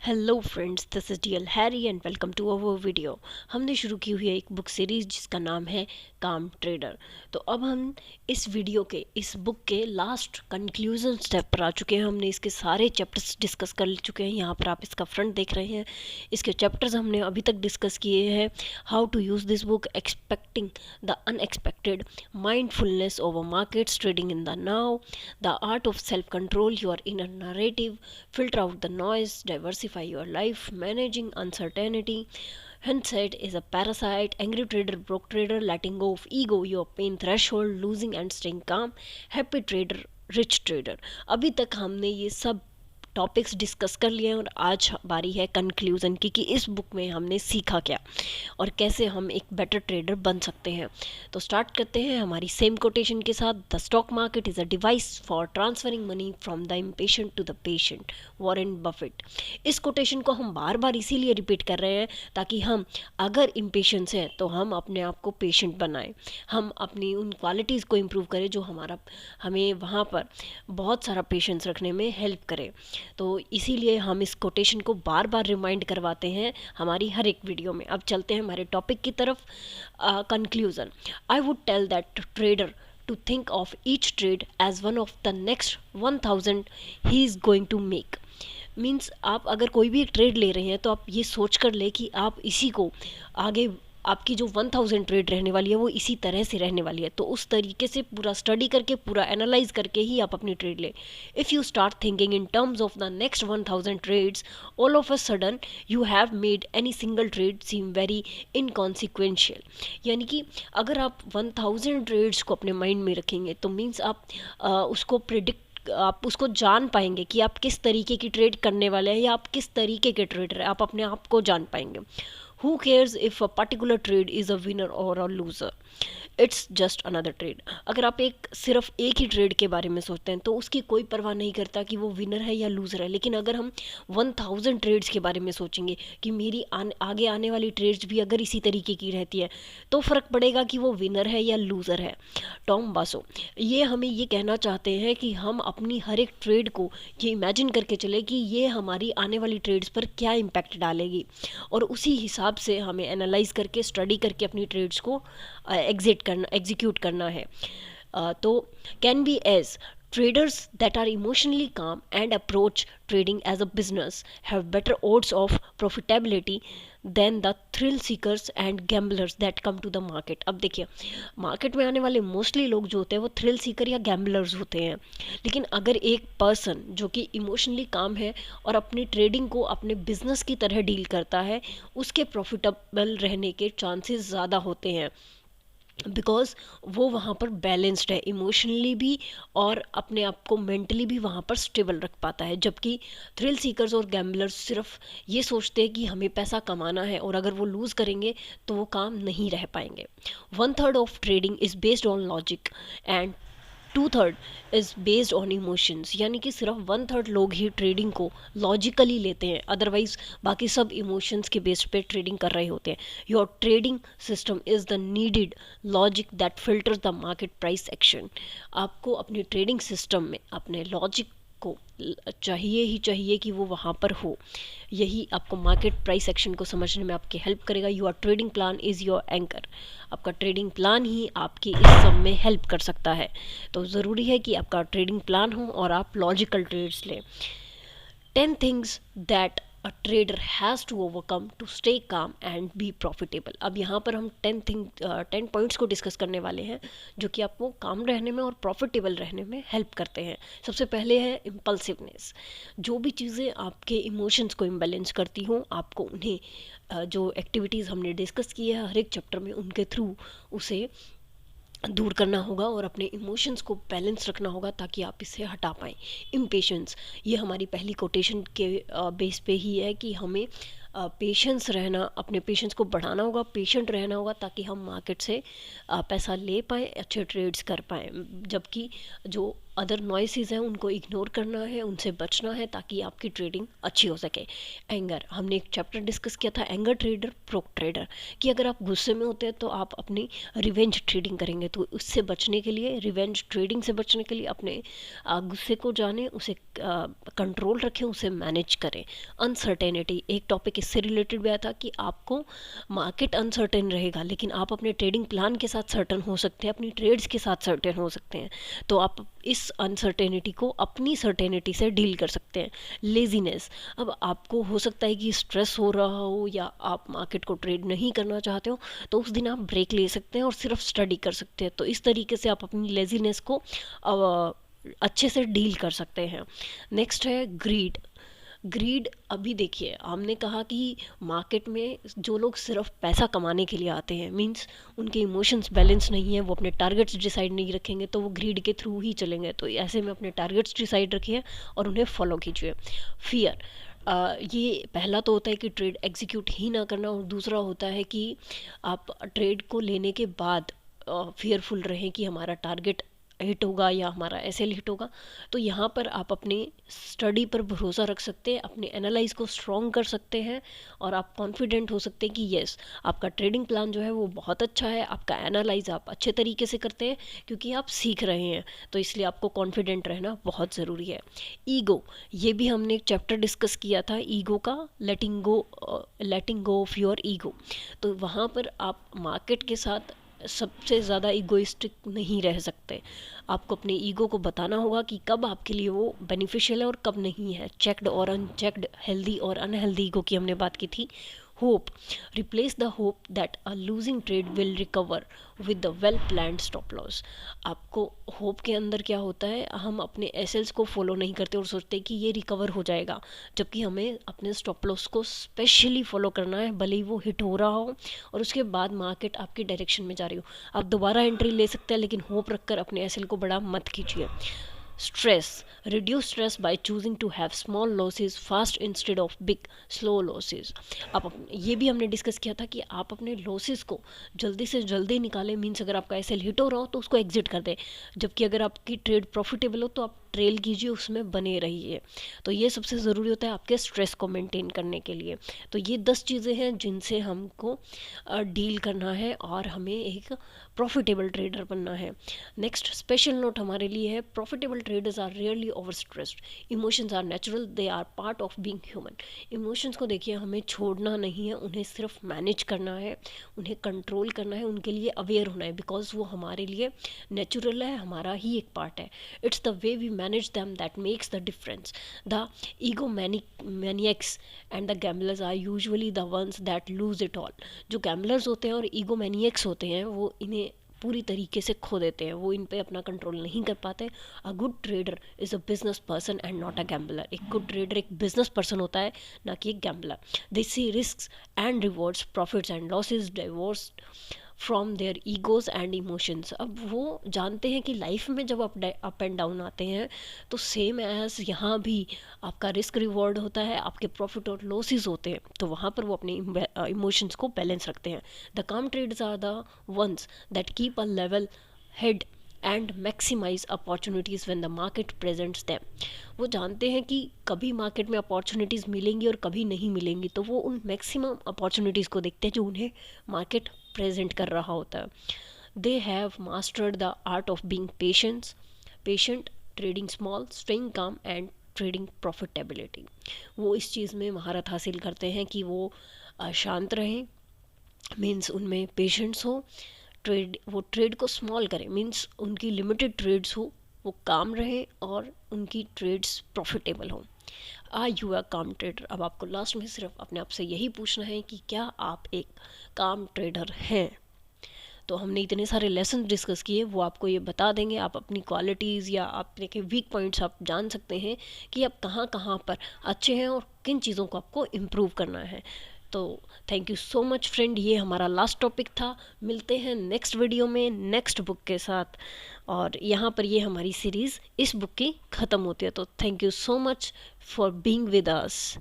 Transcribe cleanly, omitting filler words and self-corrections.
Hello friends, this is DL Harry and welcome to our video. हमने शुरू की हुई है एक बुक सीरीज़ जिसका नाम है काम ट्रेडर। तो अब हम इस वीडियो के इस बुक के लास्ट कंक्लूजन स्टेप पर आ चुके हैं। हमने इसके सारे चैप्टर्स डिस्कस कर चुके हैं। यहाँ पर आप इसका फ्रंट देख रहे हैं। इसके चैप्टर्स हमने अभी तक डिस्कस किए हैं। How to use this book, expecting the unexpected, mindfulness over markets, trading in the now, the art of self control, your inner narrative, filter out the noise, diversify your life, managing uncertainty. Hindsight is a parasite, angry trader, broke trader, letting go of ego, your pain threshold, losing and staying calm, happy trader, rich trader. अभी तक हमने ये सब topics discuss कर लिए हैं और आज बारी है कंक्लूज़न की कि इस बुक में हमने सीखा क्या और कैसे हम एक बेटर ट्रेडर बन सकते हैं। तो स्टार्ट करते हैं हमारी सेम कोटेशन के साथ। The stock market is a device for transferring money from the impatient to the patient, Warren Buffett. इस कोटेशन को हम बार बार इसीलिए रिपीट कर रहे हैं ताकि हम अगर इम्पेशेंस हैं तो हम अपने आप को पेशेंट बनाएं, हम अपनी उन क्वालिटीज़ को इम्प्रूव करें जो हमें वहाँ पर बहुत सारा पेशेंस रखने में हेल्प करे। तो इसीलिए हम इस कोटेशन को बार बार रिमाइंड करवाते हैं हमारी हर एक वीडियो में। अब चलते हैं हमारे टॉपिक की तरफ। Conclusion, I would tell that trader to think of each trade as one of the next 1000 he is going to make। Means आप अगर कोई भी एक ट्रेड ले रहे हैं तो आप ये सोच कर ले कि आप इसी को आगे आपकी जो 1000 ट्रेड रहने वाली है वो इसी तरह से रहने वाली है। तो उस तरीके से पूरा स्टडी करके, पूरा एनालाइज करके ही आप अपनी ट्रेड लें। If you start thinking in terms of the next 1000 trades, all of a sudden you have made any single trade seem very inconsequential. यानी कि अगर आप 1000 ट्रेड्स को अपने माइंड में रखेंगे तो मीन्स आप उसको प्रिडिक्ट, आप उसको जान पाएंगे कि आप किस तरीके की ट्रेड करने वाले हैं या आप किस तरीके के ट्रेडर हैं। आप अपने आप को जान पाएंगे। Who cares if a particular trade is a winner or a loser? It's just another trade. अगर आप सिर्फ एक ही ट्रेड के बारे में सोचते हैं तो उसकी कोई परवाह नहीं करता कि वो विनर है या लूज़र है। लेकिन अगर हम 1000 ट्रेड्स के बारे में सोचेंगे कि मेरी आगे आने वाली ट्रेड्स भी अगर इसी तरीके की रहती है तो फ़र्क पड़ेगा कि वो विनर है या लूज़र है। टॉम बासो ये हमें ये कहना चाहते हैं कि हम अपनी हर एक ट्रेड को ये इमेजिन करके चले कि ये हमारी आने वाली ट्रेड्स पर क्या इम्पैक्ट डालेगी और उसी हिसाब से हमें एनालाइज करके, स्टडी करके अपनी ट्रेड्स को एग्जीक्यूट करना है। तो can be as traders that are emotionally calm and approach trading as a business have better odds of profitability than the thrill seekers and gamblers that come to the market। अब देखिए, market में आने वाले mostly लोग जो होते हैं वो थ्रिल सीकर या गैम्बलर्स होते हैं। लेकिन अगर एक पर्सन जो कि इमोशनली काम है और अपनी ट्रेडिंग को अपने बिजनेस की तरह डील करता है, उसके प्रॉफिटेबल रहने के चांसेस ज़्यादा होते हैं बिकॉज वो वहाँ पर बैलेंस्ड है, इमोशनली भी और अपने आप को मेंटली भी वहाँ पर स्टेबल रख पाता है। जबकि थ्रिल सीकर्स और गैम्बलर्स सिर्फ ये सोचते हैं कि हमें पैसा कमाना है और अगर वो लूज़ करेंगे तो वो काम नहीं रह पाएंगे। 1/3 of trading is based on logic and 2/3 is based on emotions. यानी कि सिर्फ 1/3 लोग ही ट्रेडिंग को लॉजिकली लेते हैं, अदरवाइज बाकी सब इमोशंस के बेस पे ट्रेडिंग कर रहे होते हैं। Your trading system is the needed logic that filters the market price action. आपको अपने ट्रेडिंग सिस्टम में अपने लॉजिक को चाहिए ही चाहिए कि वो वहाँ पर हो। यही आपको मार्केट प्राइस एक्शन को समझने में आपकी हेल्प करेगा। Your trading plan is your anchor. आपका ट्रेडिंग प्लान ही आपकी इस सब में हेल्प कर सकता है। तो ज़रूरी है कि आपका ट्रेडिंग प्लान हो और आप लॉजिकल ट्रेड्स लें। 10 things that a trader has to overcome to stay calm and be profitable। अब यहाँ पर हम 10 पॉइंट्स को डिस्कस करने वाले हैं जो कि आपको काम रहने में और प्रॉफिटेबल रहने में हेल्प करते हैं। सबसे पहले है इम्पल्सिवनेस। जो भी चीज़ें आपके इमोशंस को इम्बैलेंस करती हों, आपको उन्हें जो एक्टिविटीज़ हमने डिस्कस की है हर एक चैप्टर में, उनके थ्रू उसे दूर करना होगा और अपने इमोशंस को बैलेंस रखना होगा ताकि आप इसे हटा पाएँ। इम्पेशेंस, ये हमारी पहली कोटेशन के बेस पे ही है कि हमें पेशेंस रहना, अपने पेशेंस को बढ़ाना होगा, पेशेंट रहना होगा ताकि हम मार्केट से पैसा ले पाएँ, अच्छे ट्रेड्स कर पाएँ। जबकि जो अदर नॉइसेस हैं उनको इग्नोर करना है, उनसे बचना है ताकि आपकी ट्रेडिंग अच्छी हो सके। एंगर, हमने एक चैप्टर डिस्कस किया था एंगर ट्रेडर प्रो ट्रेडर, कि अगर आप गुस्से में होते हैं तो आप अपनी रिवेंज ट्रेडिंग करेंगे, तो उससे बचने के लिए, रिवेंज ट्रेडिंग से बचने के लिए अपने गुस्से को जाने, उसे कंट्रोल रखें, उसे मैनेज करें। अनसर्टेनिटी, एक टॉपिक इससे रिलेटेड भी आया था कि आपको मार्केट अनसर्टेन रहेगा लेकिन आप अपने ट्रेडिंग प्लान के साथ सर्टेन हो सकते हैं, अपनी ट्रेड्स के साथ सर्टेन हो सकते हैं, तो आप इस अनसर्टेनिटी को अपनी सर्टेनिटी से डील कर सकते हैं। लेजीनेस, अब आपको हो सकता है कि स्ट्रेस हो रहा हो या आप मार्केट को ट्रेड नहीं करना चाहते हो, तो उस दिन आप ब्रेक ले सकते हैं और सिर्फ स्टडी कर सकते हैं, तो इस तरीके से आप अपनी लेजीनेस को अच्छे से डील कर सकते हैं। नेक्स्ट है ग्रीड। ग्रीड, अभी देखिए हमने कहा कि मार्केट में जो लोग सिर्फ पैसा कमाने के लिए आते हैं, मींस उनके इमोशंस बैलेंस नहीं है, वो अपने टारगेट्स डिसाइड नहीं रखेंगे, तो वो ग्रीड के थ्रू ही चलेंगे, तो ऐसे में अपने टारगेट्स डिसाइड रखिए और उन्हें फॉलो कीजिए। फियर, ये पहला तो होता है कि ट्रेड एग्जीक्यूट ही ना करना, और दूसरा होता है कि आप ट्रेड को लेने के बाद फियरफुल रहें कि हमारा टारगेट हिट होगा या हमारा एसएल हिट होगा। तो यहाँ पर आप अपनी स्टडी पर भरोसा रख सकते हैं, अपने एनालाइज को स्ट्रॉन्ग कर सकते हैं और आप कॉन्फिडेंट हो सकते हैं कि यस, आपका ट्रेडिंग प्लान जो है वो बहुत अच्छा है, आपका एनालाइज आप अच्छे तरीके से करते हैं क्योंकि आप सीख रहे हैं, तो इसलिए आपको कॉन्फिडेंट रहना बहुत ज़रूरी है। ईगो, ये भी हमने एक चैप्टर डिस्कस किया था ईगो का, लेटिंग गो ऑफ योर ईगो। तो वहाँ पर आप मार्केट के साथ सबसे ज़्यादा ईगोइस्टिक नहीं रह सकते, आपको अपने ईगो को बताना होगा कि कब आपके लिए वो बेनिफिशियल है और कब नहीं है। चेक्ड और अनचेक्ड, हेल्दी और अनहेल्दी ईगो की हमने बात की थी। Hope, replace the hope that a losing trade will recover with the well planned stop loss. आपको होप के अंदर क्या होता है, हम अपने एसएल्स को फॉलो नहीं करते और सोचते हैं कि ये रिकवर हो जाएगा, जबकि हमें अपने स्टॉप लॉस को स्पेशली फॉलो करना है, भले ही वो हिट हो रहा हो और उसके बाद मार्केट आपकी डायरेक्शन में जा रही हो। आप दोबारा एंट्री ले सकते हैं लेकिन होप रखकर अपने एसएल को बड़ा मत कीजिए। Stress, reduce stress by choosing to have small losses fast instead of big slow losses. ये भी हमने डिस्कस किया था कि आप अपने लॉसेस को जल्दी से जल्दी निकालें, मीन्स अगर आपका एसएल हिट हो रहा हो तो उसको एग्जिट कर दें, जबकि अगर आपकी ट्रेड प्रॉफिटेबल हो तो आप ट्रेल कीजिए, उसमें बने रहिए। तो ये सबसे ज़रूरी होता है आपके स्ट्रेस को मेंटेन करने के लिए। तो ये 10 चीज़ें हैं जिनसे हमको डील करना है और हमें एक प्रॉफिटेबल ट्रेडर बनना है। नेक्स्ट स्पेशल नोट हमारे लिए है, profitable traders are rarely over stressed, emotions are natural, they are part of being human. Emotions को देखिए हमें छोड़ना नहीं है, उन्हें सिर्फ मैनेज करना है, उन्हें कंट्रोल करना है, उनके लिए अवेयर होना है, बिकॉज वो हमारे लिए नेचुरल है, हमारा ही एक पार्ट है। It's the way we manage them that makes the difference. The egomaniacs and the gamblers are usually the ones that lose it all. जो गैम्बलर्स होते हैं और ईगोमैनियक्स होते हैं वो इन्हें पूरी तरीके से खो देते हैं, वो इन पे अपना कंट्रोल नहीं कर पाते। A good trader is a business person and not a gambler. एक गुड ट्रेडर एक बिजनेस पर्सन होता है, ना कि एक gambler. They see risk and rewards, profits and losses, divorce from their egos and emotions. अब वो जानते हैं कि लाइफ में जब अप एंड डाउन आते हैं तो सेम एज यहाँ भी आपका रिस्क रिवॉर्ड होता है, आपके प्रॉफिट और लॉसेस होते हैं, तो वहाँ पर वो अपने इमोशंस को बैलेंस रखते हैं। The calm trades are the ones that keep a level head and maximise opportunities when the market presents them. वो जानते हैं कि कभी मार्केट में अपॉर्चुनिटीज़ मिलेंगी और कभी नहीं मिलेंगी, तो वो उन मैक्सिमम अपॉर्चुनिटीज़ को देखते हैं जो उन्हें मार्केट प्रेजेंट कर रहा होता है। They have mastered the art of being patient, trading small, staying काम एंड ट्रेडिंग प्रॉफिटेबिलिटी। वो इस चीज़ में महारत हासिल करते हैं कि वो शांत रहें, मीन्स उनमें पेशेंस हो, वो ट्रेड को स्मॉल करें, मीन्स उनकी लिमिटेड ट्रेड्स हो, वो काम रहे और उनकी ट्रेड्स प्रॉफिटेबल हो। आर यू अ काम ट्रेडर? अब आपको लास्ट में सिर्फ अपने आप से यही पूछना है कि क्या आप एक काम ट्रेडर हैं। तो हमने इतने सारे लेसन डिस्कस किए, वो आपको ये बता देंगे, आप अपनी क्वालिटीज़ या अपने के वीक पॉइंट्स आप जान सकते हैं कि आप कहाँ कहाँ पर अच्छे हैं और किन चीज़ों को आपको इम्प्रूव करना है। तो thank you so much friend, ये हमारा लास्ट टॉपिक था। मिलते हैं नेक्स्ट वीडियो में नेक्स्ट बुक के साथ, और यहाँ पर ये हमारी सीरीज़ इस बुक की ख़त्म होती है। तो thank you so much for being with us.